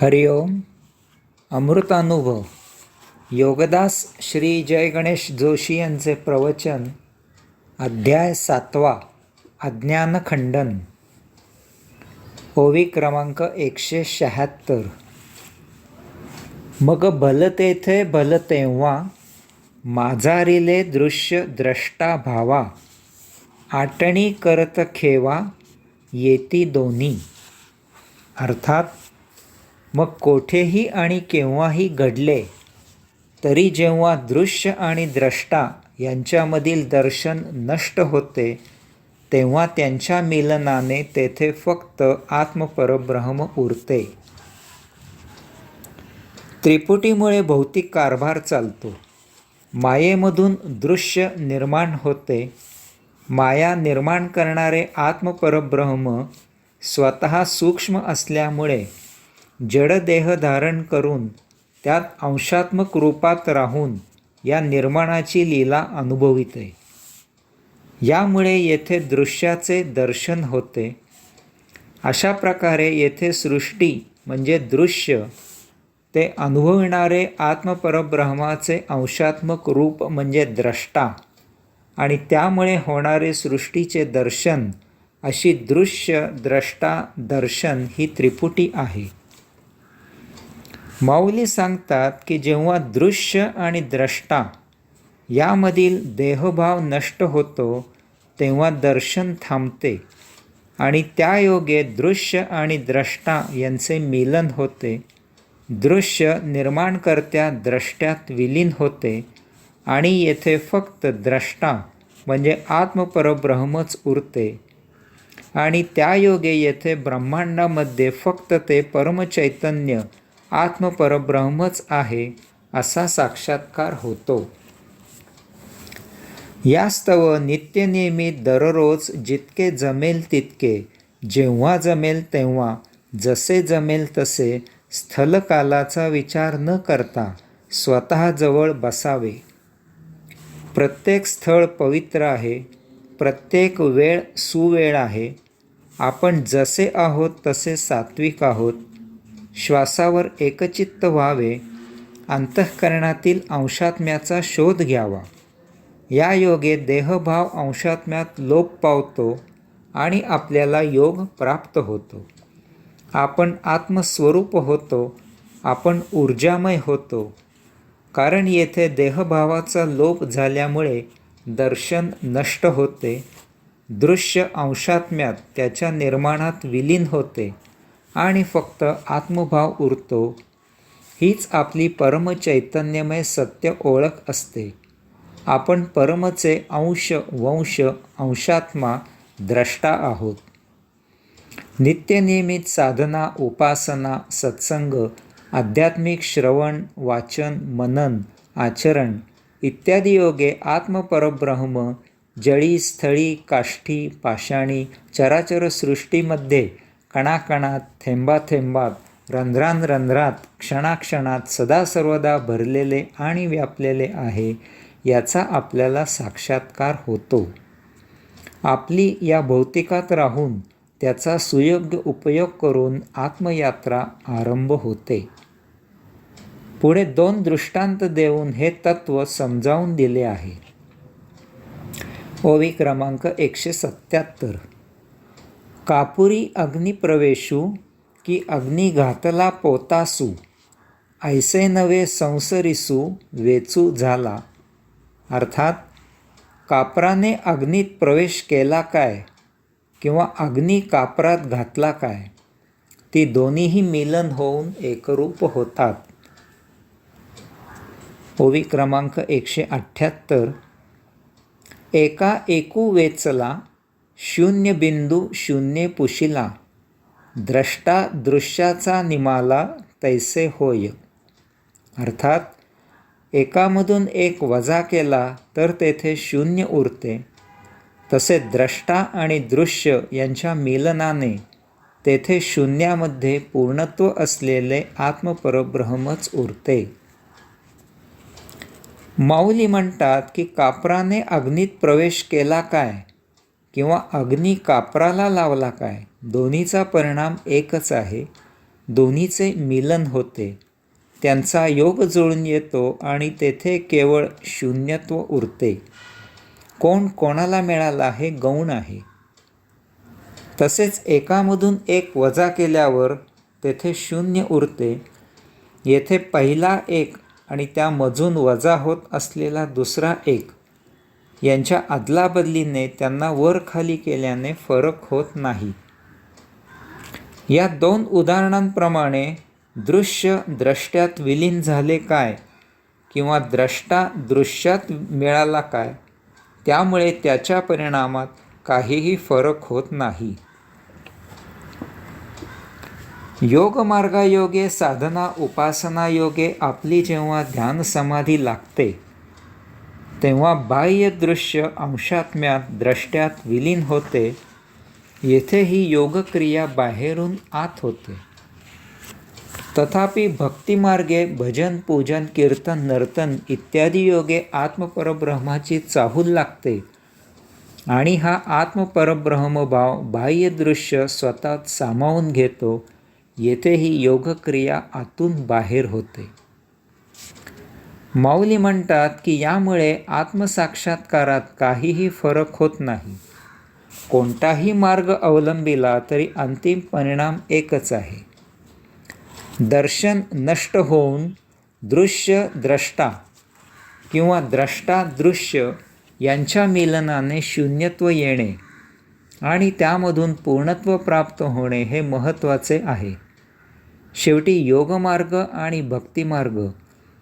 हरिओम. अमृतानुभव. योगदास श्री जय गणेश जोशी यांचे प्रवचन. अध्याय 7. अज्ञानखंडन. ओवी क्रमांक 176. मग भल तेथे भल तेव्हा, माझारिले दृश्य द्रष्टा भावा. आटणी करत खेवा, येती दोन्ही. अर्थात मग कोठेही आणि केव्हाही घडले तरी जेव्हा दृश्य आणि द्रष्टा यांच्यामधील दर्शन नष्ट होते, तेव्हा त्यांच्या मिलनाने तेथे फक्त आत्मपरब्रह्म उरते. त्रिपुटीमुळे भौतिक कारभार चालतो. मायेमधून दृश्य निर्माण होते. माया निर्माण करणारे आत्मपरब्रह्म स्वतः सूक्ष्म असल्यामुळे जडदेह धारण करून त्यात अंशात्मक रूपात राहून या निर्माणाची लीला अनुभविते. यामुळे येथे दृश्याचे दर्शन होते. अशा प्रकारे येथे सृष्टी म्हणजे दृश्य, ते अनुभविणारे आत्मपरब्रह्माचे अंशात्मक रूप म्हणजे द्रष्टा, आणि त्यामुळे होणारे सृष्टीचे दर्शन, अशी दृश्य द्रष्टा दर्शन ही त्रिपुटी आहे. माऊली सांगतात की जेव्हा दृश्य आणि द्रष्टा यामधील देहभाव नष्ट होतो, तेव्हा दर्शन थांबते आणि त्यायोगे दृश्य आणि द्रष्टा यांचे मिलन होते. दृश्य निर्माणकर्त्या द्रष्ट्यात विलीन होते आणि येथे फक्त द्रष्टा म्हणजे आत्मपरब्रह्मच उरते, आणि त्यायोगे येथे ब्रह्मांडामध्ये फक्त ते परमचैतन्य आत्मपरब्रह्मच आहे असा साक्षात्कार होतो. यास्तव नित्यनेमी दररोज जितके जमेल तितके, जेव्हा जमेल तेव्हा, जसे जमेल तसे स्थलकालाचा विचार न करता स्वतःजवळ बसावे. प्रत्येक स्थळ पवित्र आहे. प्रत्येक वेळ सुवेळ आहे. आपण जसे आहोत तसे सात्विक आहोत. श्वासावर एकचित्त व्हावे. अंतःकरणातील अंशात्म्याचा शोध घ्यावा. या योगे देहभाव अंशात्म्यात लोप पावतो आणि आपल्याला योग प्राप्त होतो. आपण आत्मस्वरूप होतो. आपण ऊर्जामय होतो. कारण येथे देहभावाचा लोप झाल्यामुळे दर्शन नष्ट होते. दृश्य अंशात्म्यात त्याच्या निर्माणात विलीन होते आणि फक्त आत्मभाव उरतो. हीच आपली परमचैतन्यमय सत्य ओळख असते. आपण परमचे अंश वंश अंशात्मा द्रष्टा आहोत. नित्यनियमित साधना, उपासना, सत्संग, आध्यात्मिक श्रवण, वाचन, मनन, आचरण इत्यादी योगे आत्मपरब्रह्म जळी, स्थळी, काष्ठी, पाषाणी, चराचर सृष्टीमध्ये कणाकणात, थेंबाथेंबात, रंध्रांरंध्रात, क्षणाक्षणात सदा सर्वदा भरलेले आणि व्यापलेले आहे, याचा आपल्याला साक्षात्कार होतो. आपली या भौतिकात राहून त्याचा सुयोग्य उपयोग करून आत्मयात्रा आरंभ होते. पुढे 2 दृष्टांत देऊन हे तत्व समजावून दिले आहे. ओवी क्रमांक 177. कापुरी अग्निप्रवेशू की अग्नी घातला पोतासू, ऐसे नवे संसरिसू वेचू झाला. अर्थात कापराने अग्नीत प्रवेश केला काय किंवा अग्नी कापरात घातला काय, ती दोन्हीही मिलन होऊन एकरूप होतात. ओवी क्रमांक 178. एका एकू वेचला, शून्य बिंदू शून्य पुशिला, द्रष्टा दृश्याचा निमाला तैसे होय. अर्थात एकामधून एक वजा केला तर तेथे शून्य उरते. तसे द्रष्टा आणि दृश्य यांच्या मिलनाने तेथे शून्यामध्ये पूर्णत्व असलेले आत्मपरब्रह्मच उरते. माऊली म्हणतात की कापराने अग्नीत प्रवेश केला काय किंवा अग्नी कापराला लावला काय, दोन्हीचा परिणाम एकच आहे. दोन्हीचे मिलन होते, त्यांचा योग जुळून येतो आणि तेथे केवळ शून्यत्व उरते. कोण कोणाला मिळाला हे गौण आहे. तसेच एकामधून एक वजा केल्यावर तेथे शून्य उरते. येथे पहिला एक आणि त्यामधून वजा होत असलेला दुसरा एक यांच्या अदलाबदलीने त्यांना वर खाली केल्याने फरक होत नाही. या दोन उदाहरणांप्रमाणे दृश्य द्रष्ट्यात विलीन झाले काय किंवा द्रष्टा दृश्यात मिळाला काय, त्यामुळे त्याच्या परिणामात काहीही फरक होत नाही. योगमार्गायोगे साधना उपासना योगे आपली जेव्हा ध्यान समाधी लागते तेव्हा बाह्य दृश्य अंशात्म्यात द्रष्ट्यात विलीन होते. येथे ही योगक्रिया बाहेरून आत होते. तथापि भक्तिमार्गे भजन पूजन कीर्तन नर्तन इत्यादी योगे आत्मपरब्रह्माची चाहूल लागते आणि हा आत्मपरब्रह्मभाव बाह्य दृश्य स्वतःत सामावून घेतो. येथे ही योगक्रिया आतून बाहेर होते. माऊली म्हणतात की यामुळे आत्मसाक्षात्कारात काहीही फरक होत नाही. कोणताही मार्ग अवलंबिला तरी अंतिम परिणाम एकच आहे. दर्शन नष्ट होऊन दृश्य द्रष्टा किंवा द्रष्टा दृश्य यांच्या मिलनाने शून्यत्व येणे आणि त्यामधून पूर्णत्व प्राप्त होणे हे महत्त्वाचे आहे. शेवटी योगमार्ग आणि भक्तिमार्ग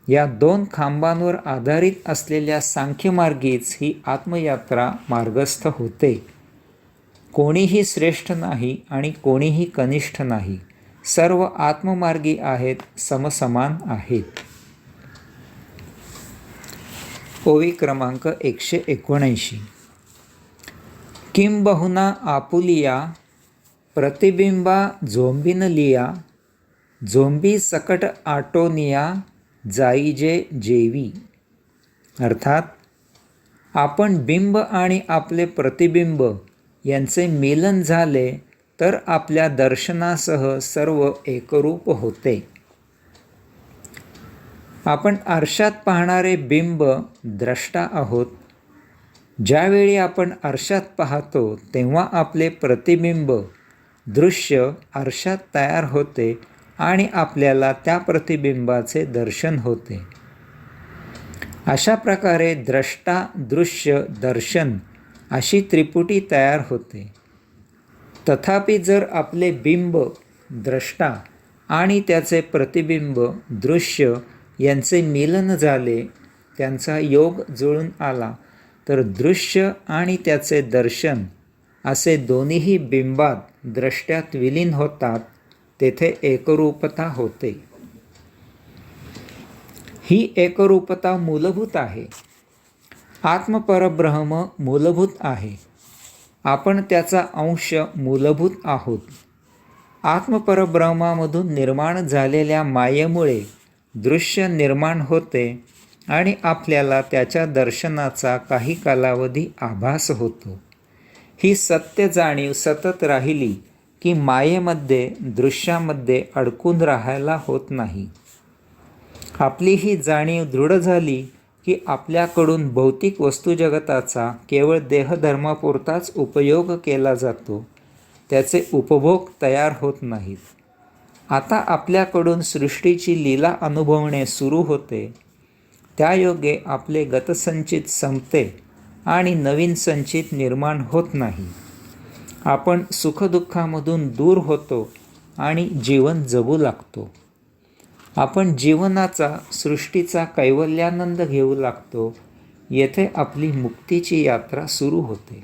या दोन खांबांवर आधारित असलेल्या सांख्यमार्गीच ही आत्मयात्रा मार्गस्थ होते. कोणीही श्रेष्ठ नाही आणि कोणीही कनिष्ठ नाही. सर्व आत्ममार्गी आहेत, समसमान आहेत. ओवी क्रमांक 179. किं बहुना आपुलिया प्रतिबिंबा झोंबिनलिया झोंबी सकट आटोनिया जाईजे जेवी. अर्थात आपण बिंब आणि आपले प्रतिबिंब यांचे मिलन झाले तर आपल्या दर्शनासह सर्व एकरूप होते. आपण आरशात पाहणारे बिंब द्रष्टा आहोत. ज्यावेळी आपण आरशात पाहतो तेव्हा आपले प्रतिबिंब दृश्य आरशात तयार होते आणि आपल्याला त्या प्रतिबिंबाचे दर्शन होते. अशा प्रकारे द्रष्टा दृश्य दर्शन अशी त्रिपुटी तयार होते. तथापि जर आपले बिंब द्रष्टा आणि त्याचे प्रतिबिंब दृश्य यांचे मिलन झाले, त्यांचा योग जुळून आला, तर दृश्य आणि त्याचे दर्शन असे दोन्हीही बिंबात द्रष्ट्यात विलीन होतात. तेथे एकरूपता होते. ही एकरूपता मूलभूत आहे. आत्मपरब्रह्म मूलभूत आहे. आपण त्याचा अंश मूलभूत आहोत. आत्मपरब्रह्मामधून निर्माण झालेल्या मायेमुळे दृश्य निर्माण होते आणि आपल्याला त्याच्या दर्शनाचा काही कालावधी आभास होतो. ही सत्य जाणीव सतत राहिली की मायेमध्ये दृश्यामध्ये अडकून राहायला होत नाही. आपली ही जाणीव दृढ झाली की आपल्याकडून भौतिक वस्तुजगताचा केवळ देहधर्मापुरताच उपयोग केला जातो. त्याचे उपभोग तयार होत नाहीत. आता आपल्याकडून सृष्टीची लीला अनुभवणे सुरू होते. त्यायोगे आपले गतसंचित संपते आणि नवीन संचित निर्माण होत नाही. आपण सुखदुःखामधून दूर होतो आणि जीवन जगू लागतो. आपण जीवनाचा सृष्टीचा कैवल्यानंद घेऊ लागतो. येथे आपली मुक्तीची यात्रा सुरू होते.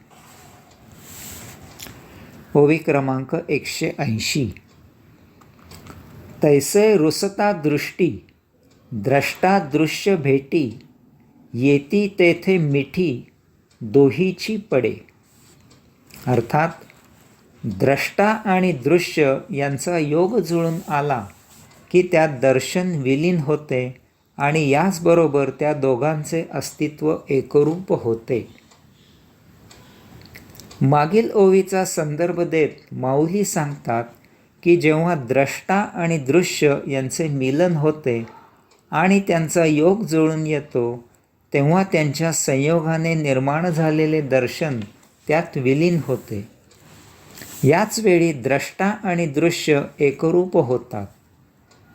ओवी क्रमांक 180. तैसे रुसता दृष्टी द्रष्टा दृश्य भेटी येती तेथे मिठी दोहीची पडे. अर्थात द्रष्टा आणि दृश्य यांचा योग जुळून आला की त्यात दर्शन विलीन होते आणि याचबरोबर त्या दोघांचे अस्तित्व एकरूप होते. मागील ओवीचा संदर्भ देत माऊली सांगतात की जेव्हा द्रष्टा आणि दृश्य यांचे मिलन होते आणि त्यांचा योग जुळून येतो, तेव्हा त्यांच्या संयोगाने निर्माण झालेले दर्शन त्यात विलीन होते. याच वेळी द्रष्टा आणि दृश्य एकरूप होतात.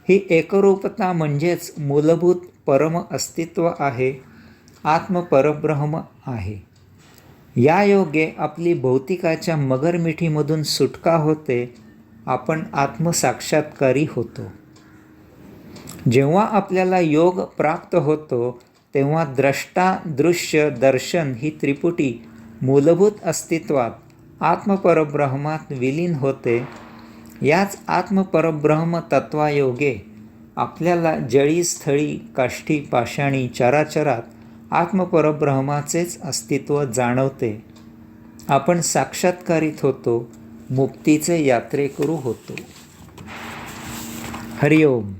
ही एकरूपता म्हणजेच मूलभूत परम अस्तित्व आहे, आत्मपरब्रह्म आहे. या योगे आपली भौतिकाच्या मगरमिठीमधून सुटका होते, आपण आत्मसाक्षात्कारी होतो. जेव्हा आपल्याला योग प्राप्त होतो तेव्हा द्रष्टा दृश्य दर्शन ही त्रिपुटी मूलभूत अस्तित्वात आत्मपरब्रह्मात विलीन होते. याच आत्मपरब्रह्म तत्वायोगे आपल्याला जळी स्थळी काष्ठी पाषाणी चराचरात आत्मपरब्रह्माचेच अस्तित्व जाणवते. आपण साक्षात्कारित होतो, मुक्तीचे यात्रेकरू होतो. हरिओम.